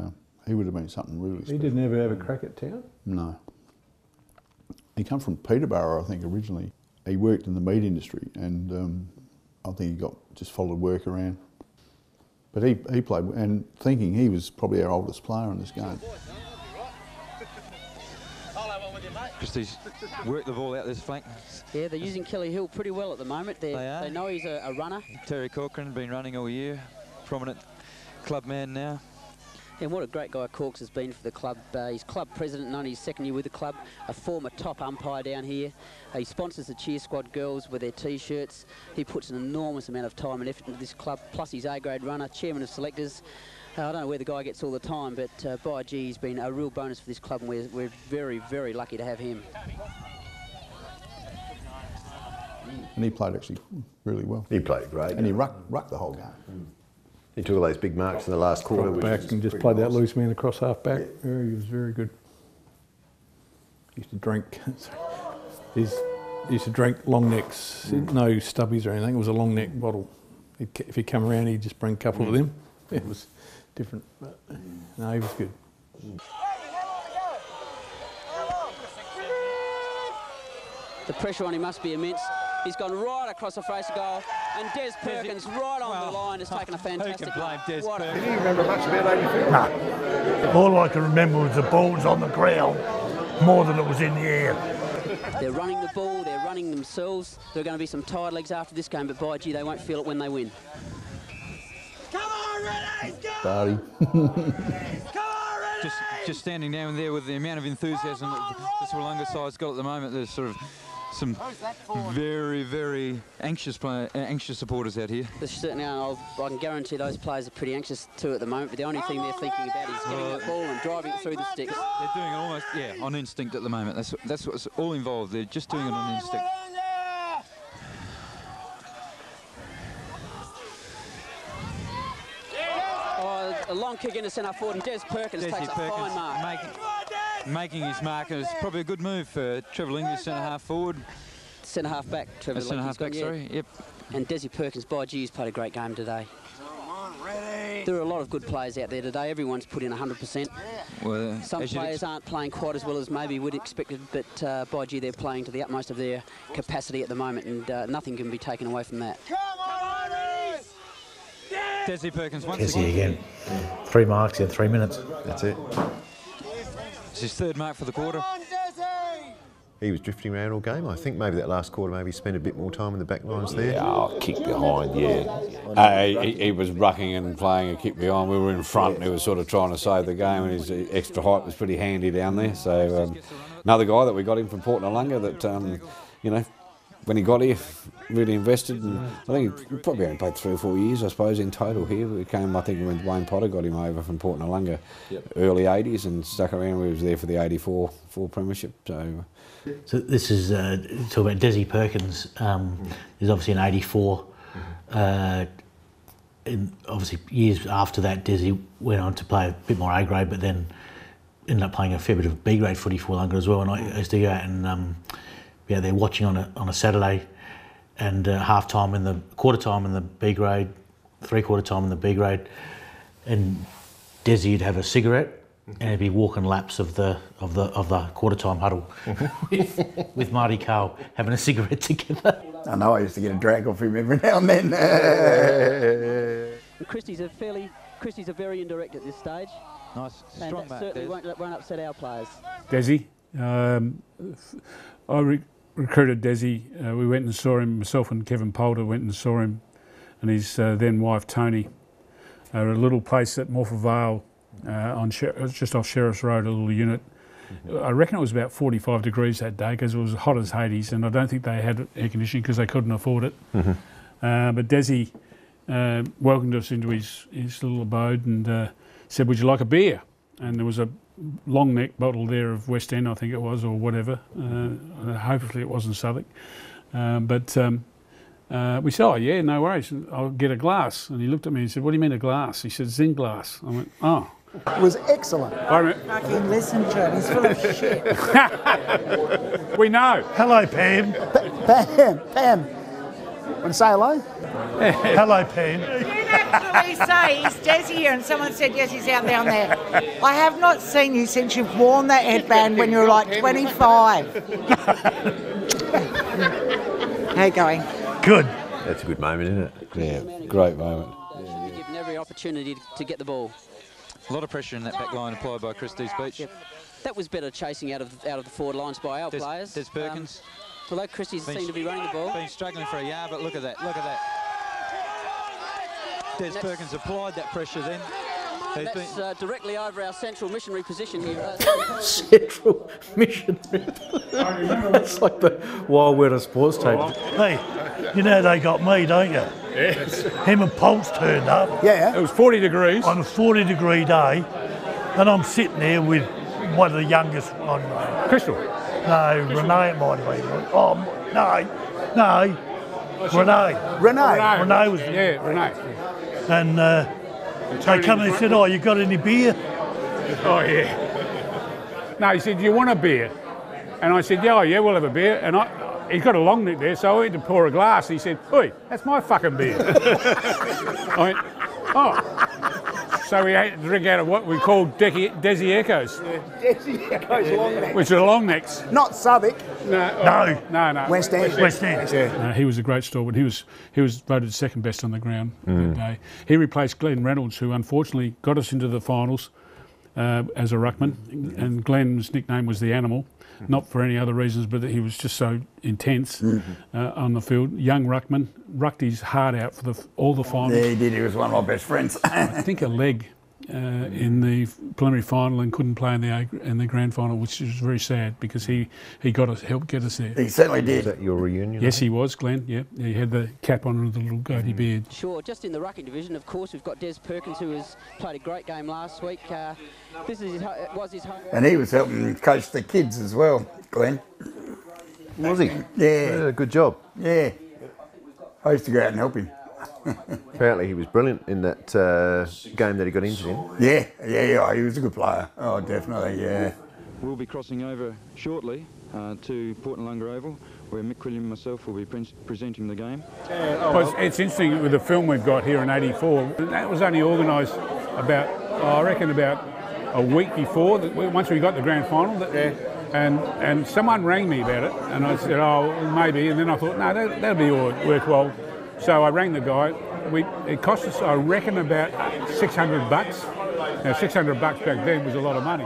something really special. He didn't ever have a crack at town? No. He come from Peterborough, I think, originally. He worked in the meat industry, and I think he just followed work around. But he played, and thinking he was probably our oldest player in this game. Christie's worked the ball out this flank. Yeah, they're using Kelly Hill pretty well at the moment. They know he's a runner. Terry Corcoran, been running all year, prominent club man now. And what a great guy Corks has been for the club. He's club president, only his second year with the club, a former top umpire down here. He sponsors the cheer squad girls with their T-shirts. He puts an enormous amount of time and effort into this club, plus he's A-grade runner, chairman of selectors. I don't know where the guy gets all the time, but by gee, he's been a real bonus for this club, and we're very, very lucky to have him. And he played actually really well. He played great. And he rucked the whole game. He took all those big marks in the last quarter. Back and just played that loose man across half back. Yeah. He was very good. He used to drink. He used to drink long necks, no stubbies or anything. It was a long neck bottle. If he'd come around, he'd just bring a couple of them. It was different, but no, he was good. The pressure on him must be immense. He's gone right across the face of goal, and Des Perkins right on the line has taken a fantastic blame Des Perkins? Can you remember much about 84? No. All I can remember was the ball's on the ground more than it was in the air. They're running the ball, they're running themselves. There are going to be some tired legs after this game, but by gee, they won't feel it when they win. Come on, Rennes, go! Barty. Just standing down there with the amount of enthusiasm that this Willunga side's got at the moment, there's sort of some very, very anxious supporters out here. Certainly, I can guarantee those players are pretty anxious too at the moment, but the only thing they're thinking about is getting that ball and driving it through the sticks. They're doing it almost, on instinct at the moment. That's what's all involved. They're just doing it on instinct. A long kick into centre forward, and Des Perkins takes a fine mark. Making his mark, and it's probably a good move for Trevor Lingley, centre half forward. Centre half back, Trevor Centre half back, sorry. Yep. And Desi Perkins, by gee, he's played a great game today. There are a lot of good players out there today. Everyone's put in 100%. Well, some players aren't playing quite as well as maybe we'd expected, but by gee, they're playing to the utmost of their capacity at the moment, and nothing can be taken away from that. Desi Perkins once Desi again. 3 marks in 3 minutes. That's it. It's his 3rd mark for the quarter. He was drifting around all game. I think maybe that last quarter, maybe spent a bit more time in the back lines there. Yeah, kick behind, he was rucking and playing a kick behind. We were in front and he was sort of trying to save the game, and his extra height was pretty handy down there. So another guy that we got in from Port Willunga that, you know, when he got here, really invested, and I think he probably only played 3 or 4 years, I suppose, in total here. We came, I think, when Wayne Potter got him over from Port Willunga, early 80s, and stuck around. We was there for the 84 premiership. So this is talking about Desi Perkins. There's obviously an 84. Obviously, years after that, Desi went on to play a bit more A grade, but then ended up playing a fair bit of B grade footy for Willunga as well. And I used to go out and they're watching on a Saturday, and half time in the quarter time in the B grade, 3/4 time in the B grade, and Desi would have a cigarette. And he'd be walking laps of the quarter time huddle with Marty Carl having a cigarette together. I know I used to get a drag off him every now and then. Christie's are very indirect at this stage. Nice, and strong that certainly won't upset our players. Desi, I recruited Desi. We went and saw him. Myself and Kevin Poulter went and saw him, and his then wife Tony, at a little place at Verrall just off Sheriff's Road, a little unit. I reckon it was about 45 degrees that day because it was hot as Hades, and I don't think they had air conditioning because they couldn't afford it. But Desi welcomed us into his little abode and said, "Would you like a beer?" And there was a long neck bottle there of West End, I think it was, or whatever. Hopefully it wasn't Southwark. But we said, "Oh yeah, no worries, I'll get a glass." And he looked at me and said, "What do you mean a glass?" He said, "Zinc glass." I went, "Oh." It was excellent. Fucking listen to him, he's full of shit. We know. Hello, Pam. Pam. Want to say hello? Hello, Pam. You didn't actually say, "Is Desi here?" And someone said, "Yes, he's out down there." I have not seen you since you've worn that headband when you were like 25. How you going? Good. That's a good moment, isn't it? Yeah, great moment. Given every opportunity to get the ball. A lot of pressure in that back line applied by Christie's Beach. Yep. That was better chasing out of the forward lines by our players. There's Perkins. Although Christie's seem to be running the ball. Been struggling for a yard, but look at that, look at that. Des Perkins applied that pressure then. That's directly over our central missionary position here. Central missionary. That's like the Wild Word of Sports tape. Hey, you know they got me, don't you? Yes. Him and Poulter turned up. Yeah. It was 40 degrees. On a 40-degree day, and I'm sitting there with one of the youngest, Crystal. No, Renee it might have been. Oh, no, Renee was. Yeah, Renee. And they come and said, "Oh, you got any beer?" Oh yeah. No, he said, "Do you want a beer?" And I said, "Yeah, we'll have a beer." And he's got a long neck there, so I went to pour a glass. He said, "Oi, that's my fucking beer." I went, "Oh." So we had to drink out of what we call Desi Echoes. Yeah, Desi Echoes long necks. Which are long necks. Not Southwark. No. West End. West End. Yeah. He was a great stalwart. He was voted second best on the ground that day. He replaced Glenn Reynolds, who unfortunately got us into the finals as a ruckman. And Glenn's nickname was the Animal. Not for any other reasons, but that he was just so intense on the field. Young ruckman, rucked his heart out for all the finals. Yeah, he did. He was one of my best friends. I think a leg in the preliminary final and couldn't play in the grand final, which was very sad because he helped get us there. He certainly did. Was that your reunion? Yes, he was, Glenn. Yeah, he had the cap on with the little goatee beard. Sure, just in the rucking division, of course, we've got Des Perkins, who has played a great game last week. This was his home. And he was helping coach the kids as well, Glenn. Was he? Yeah. Good job. Yeah. I used to go out and help him. Apparently he was brilliant in that game that he got injured in. Yeah, he was a good player. Oh, definitely, yeah. We'll be crossing over shortly to Port and Lunga Oval, where Mick Quilliam and myself will be presenting the game. Well, it's interesting with the film we've got here in '84. That was only organised about a week before, once we got the grand final. And someone rang me about it, and I said, "Oh, maybe." And then I thought, "No, that'll be worthwhile." So I rang the guy. It cost us, I reckon, about $600. Now, $600 back then was a lot of money.